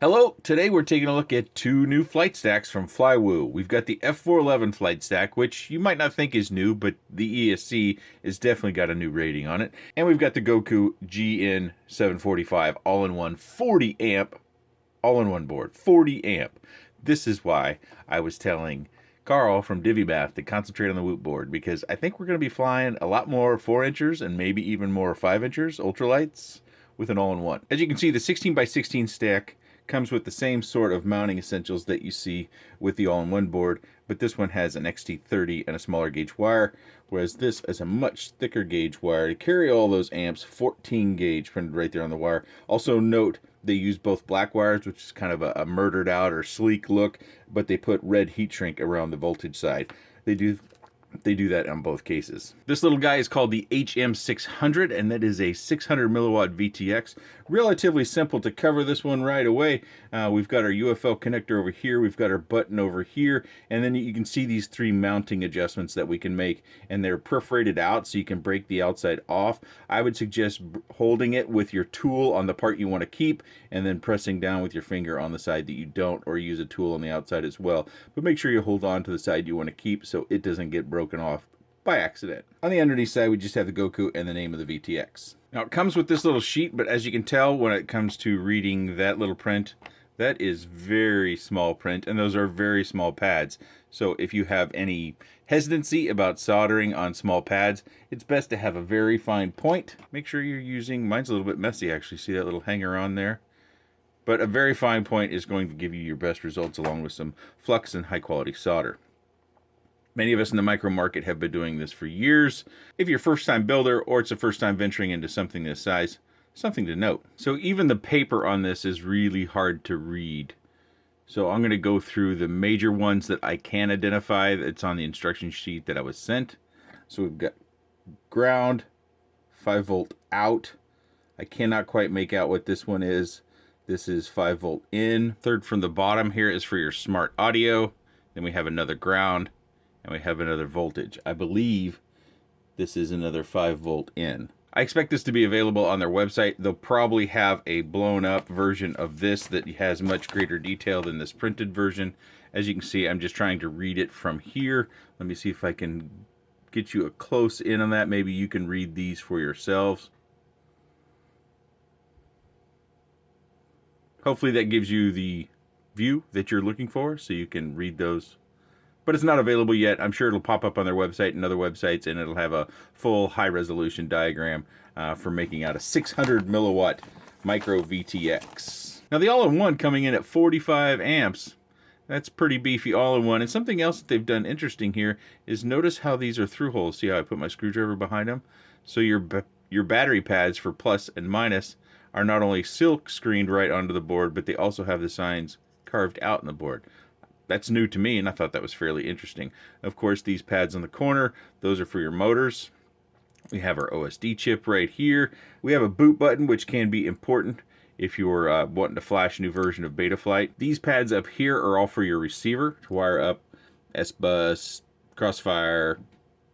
Hello, today we're taking a look at two new flight stacks from Flywoo. We've got the F411 flight stack, which you might not think is new, but the ESC has definitely got a new rating on it. And we've got the Goku GN745 all-in-one 40 amp, all-in-one board, 40 amp. This is why I was telling Carl from DiviMath to concentrate on the Whoop board, because I think we're going to be flying a lot more 4-inchers and maybe even more 5-inchers, ultralights, with an all-in-one. As you can see, the 16x16 stack comes with the same sort of mounting essentials that you see with the all-in-one board, but this one has an XT30 and a smaller gauge wire, whereas this is a much thicker gauge wire to carry all those amps, 14 gauge printed right there on the wire. Also note, they use both black wires, which is kind of a murdered out or sleek look, but they put red heat shrink around the voltage side. They do that on both cases. This little guy is called the HM600, and that is a 600 milliwatt vTx. Relatively simple to cover this one right away. We've got our UFO connector over here, we've got our button over here, and then you can see these three mounting adjustments that we can make, and they're perforated out so you can break the outside off. I would suggest holding it with your tool on the part you want to keep, and then pressing down with your finger on the side that you don't, or use a tool on the outside as well. But make sure you hold on to the side you want to keep so it doesn't get broken off by accident. On the underneath side, we just have the Goku and the name of the vTx. Now, it comes with this little sheet, but as you can tell when it comes to reading that little print, that is very small print, and those are very small pads. So if you have any hesitancy about soldering on small pads, it's best to have a very fine point. Make sure you're using, mine's a little bit messy actually, see that little hanger on there? But a very fine point is going to give you your best results along with some flux and high quality solder. Many of us in the micro market have been doing this for years. If you're a first-time builder or it's a first time venturing into something this size, something to note. So even the paper on this is really hard to read. So I'm going to go through the major ones that I can identify that's on the instruction sheet that I was sent. So we've got ground, 5 volt out. I cannot quite make out what this one is. This is 5 volt in. Third from the bottom here is for your smart audio. Then we have another ground. And we have another voltage. I believe this is another 5 volt in. I expect this to be available on their website. They'll probably have a blown up version of this that has much greater detail than this printed version. As you can see, I'm just trying to read it from here. Let me see if I can get you a close in on that. Maybe you can read these for yourselves. Hopefully that gives you the view that you're looking for so you can read those. But it's not available yet. I'm sure it'll pop up on their website and other websites, and it'll have a full high-resolution diagram for making out a 600 milliwatt micro VTX. Now the all-in-one coming in at 45 amps. That's pretty beefy all-in-one. And something else that they've done interesting here is notice how these are through holes. See how I put my screwdriver behind them? So your battery pads for plus and minus are not only silk screened right onto the board, but they also have the signs carved out in the board. That's new to me, and I thought that was fairly interesting. Of course, these pads on the corner, those are for your motors. We have our OSD chip right here. We have a boot button, which can be important if you're wanting to flash a new version of Betaflight. These pads up here are all for your receiver to wire up S-Bus, Crossfire,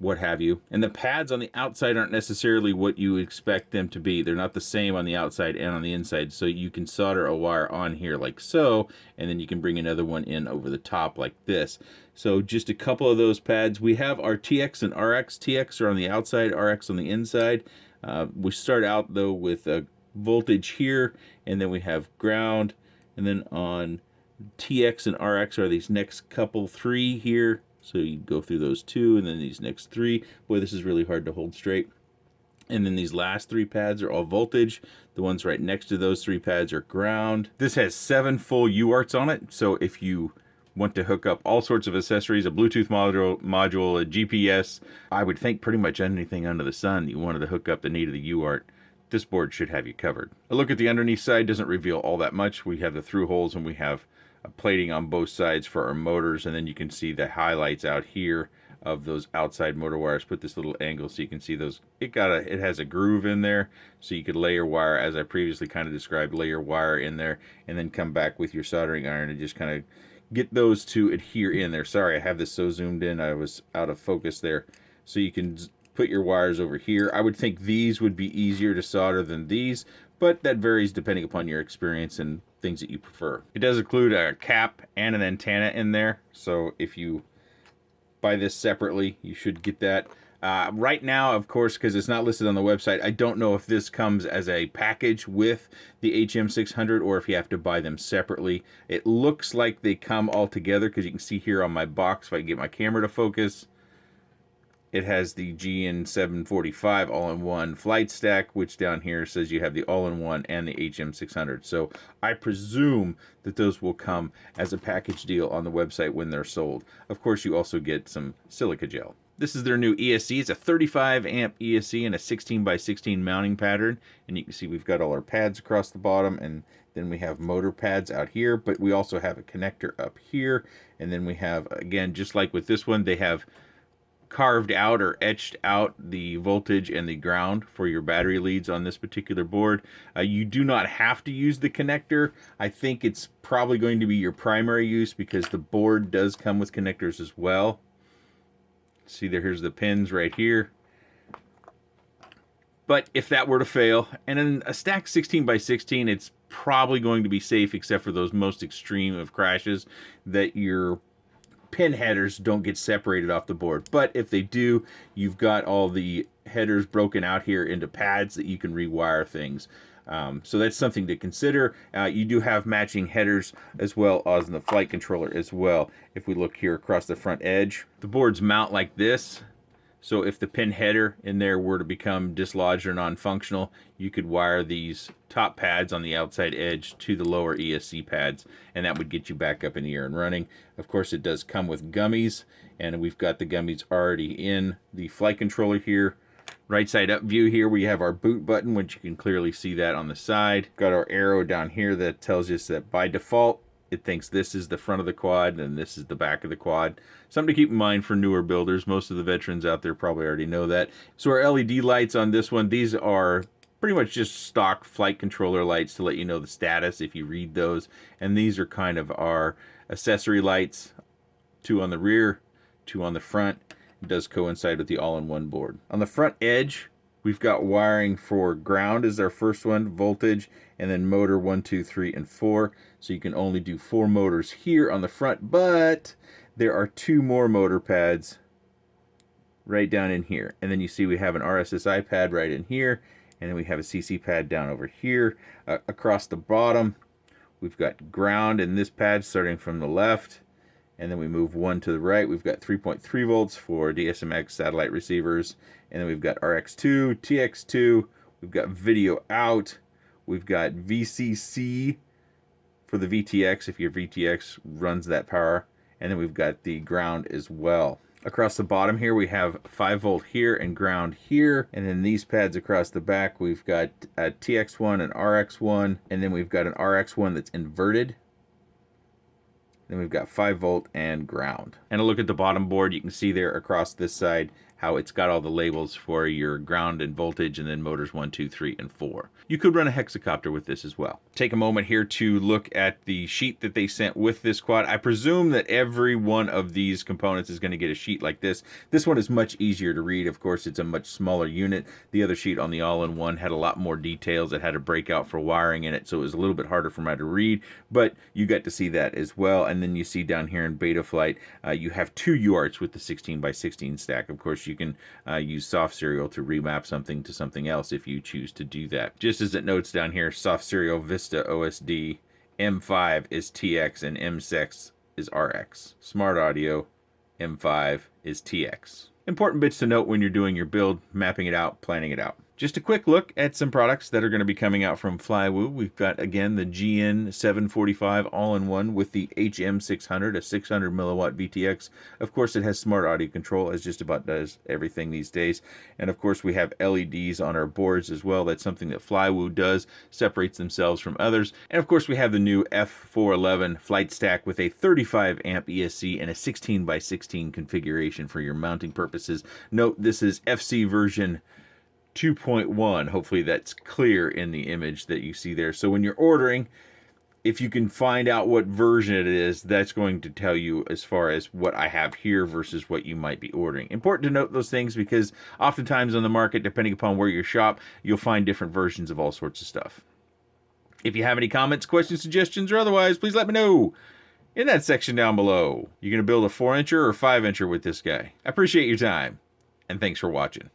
what have you. And the pads on the outside aren't necessarily what you expect them to be. They're not the same on the outside and on the inside. So you can solder a wire on here like so, and then you can bring another one in over the top like this. So just a couple of those pads. We have our TX and RX. TX are on the outside, RX on the inside. We start out though with a voltage here, and then we have ground, and then on TX and RX are these next couple, 3 here. So you go through those 2, and then these next 3. Boy, this is really hard to hold straight. And then these last 3 pads are all voltage. The ones right next to those 3 pads are ground. This has 7 full UARTs on it. So if you want to hook up all sorts of accessories, a Bluetooth module, a GPS, I would think pretty much anything under the sun you wanted to hook up that needed a UART, this board should have you covered. A look at the underneath side doesn't reveal all that much. We have the through holes, and we have a plating on both sides for our motors, and then you can see the highlights out here of those outside motor wires. Put this little angle so you can see those. It has a groove in there, so you could lay your wire, as I previously kind of described, lay your wire in there, and then come back with your soldering iron and just kind of get those to adhere in there. Sorry, I have this so zoomed in, I was out of focus there. So you can put your wires over here. I would think these would be easier to solder than these, but that varies depending upon your experience and things that you prefer. It does include a cap and an antenna in there, so if you buy this separately, you should get that. Right now, of course, because it's not listed on the website, I don't know if this comes as a package with the HM600 or if you have to buy them separately. It looks like they come all together, because you can see here on my box, if I can get my camera to focus, it has the GN745 all-in-one flight stack, which down here says you have the all-in-one and the HM600. So I presume that those will come as a package deal on the website when they're sold. Of course, you also get some silica gel. This is their new ESC. It's a 35 amp ESC and a 16x16 mounting pattern. And you can see we've got all our pads across the bottom, and then we have motor pads out here, but we also have a connector up here. And then we have, again, just like with this one, they have carved out or etched out the voltage and the ground for your battery leads on this particular board. You do not have to use the connector. I think it's probably going to be your primary use, because the board does come with connectors as well. See there, here's the pins right here. But if that were to fail, and in a stacked 16x16, it's probably going to be safe, except for those most extreme of crashes, that your pin headers don't get separated off the board. But if they do, you've got all the headers broken out here into pads that you can rewire things. So that's something to consider. You do have matching headers as well as in the flight controller as well. If we look here across the front edge, the boards mount like this. So if the pin header in there were to become dislodged or non-functional, you could wire these top pads on the outside edge to the lower ESC pads, and that would get you back up in the air and running. Of course, it does come with gummies, and we've got the gummies already in the flight controller here. Right side up view here, we have our boot button, which you can clearly see that on the side. Got our arrow down here that tells us that by default, it thinks this is the front of the quad and this is the back of the quad. Something to keep in mind for newer builders. Most of the veterans out there probably already know that. So our LED lights on this one, these are pretty much just stock flight controller lights to let you know the status if you read those. And these are kind of our accessory lights, 2 on the rear, 2 on the front. It does coincide with the all-in-one board. On the front edge, we've got wiring for ground is our first one, voltage, and then motor 1, 2, 3, and 4. So you can only do 4 motors here on the front, but there are 2 more motor pads right down in here. And then you see we have an RSSI pad right in here, and then we have a CC pad down over here. Across the bottom, we've got ground in this pad starting from the left. And then we move 1 to the right. We've got 3.3 volts for DSMX satellite receivers. And then we've got RX2, TX2. We've got video out. We've got VCC for the vTx, if your vTx runs that power. And then we've got the ground as well. Across the bottom here, we have 5 volt here and ground here. And then these pads across the back, we've got a TX1 and RX1. And then we've got an RX1 that's inverted. Then we've got 5 volt and ground. And a look at the bottom board, you can see there across this side how it's got all the labels for your ground and voltage, and then motors 1, 2, 3, and 4. You could run a Hexacopter with this as well. Take a moment here to look at the sheet that they sent with this quad. I presume that every one of these components is going to get a sheet like this. This one is much easier to read. Of course, it's a much smaller unit. The other sheet on the all-in-one had a lot more details. It had a breakout for wiring in it, so it was a little bit harder for me to read, but you got to see that as well. And then you see down here in Betaflight, you have 2 UARTs with the 16x16 stack. Of course, you can use soft serial to remap something to something else if you choose to do that. Just as it notes down here, soft serial Vista OSD, M5 is TX and M6 is RX. Smart audio, M5 is TX. Important bits to note when you're doing your build, mapping it out, planning it out. Just a quick look at some products that are going to be coming out from Flywoo. We've got, again, the GN745 all-in-one with the HM600, a 600 milliwatt vTx. Of course, it has smart audio control, as just about does everything these days. And of course, we have LEDs on our boards as well. That's something that Flywoo does, separates themselves from others. And of course, we have the new F411 flight stack with a 35 amp ESC and a 16x16 configuration for your mounting purposes. Note, this is FC version 2.1. Hopefully that's clear in the image that you see there. So when you're ordering, if you can find out what version it is, that's going to tell you as far as what I have here versus what you might be ordering. Important to note those things because oftentimes on the market, depending upon where you shop, you'll find different versions of all sorts of stuff. If you have any comments, questions, suggestions, or otherwise, please let me know in that section down below. You're going to build a 4-incher or 5-incher with this guy. I appreciate your time, and thanks for watching.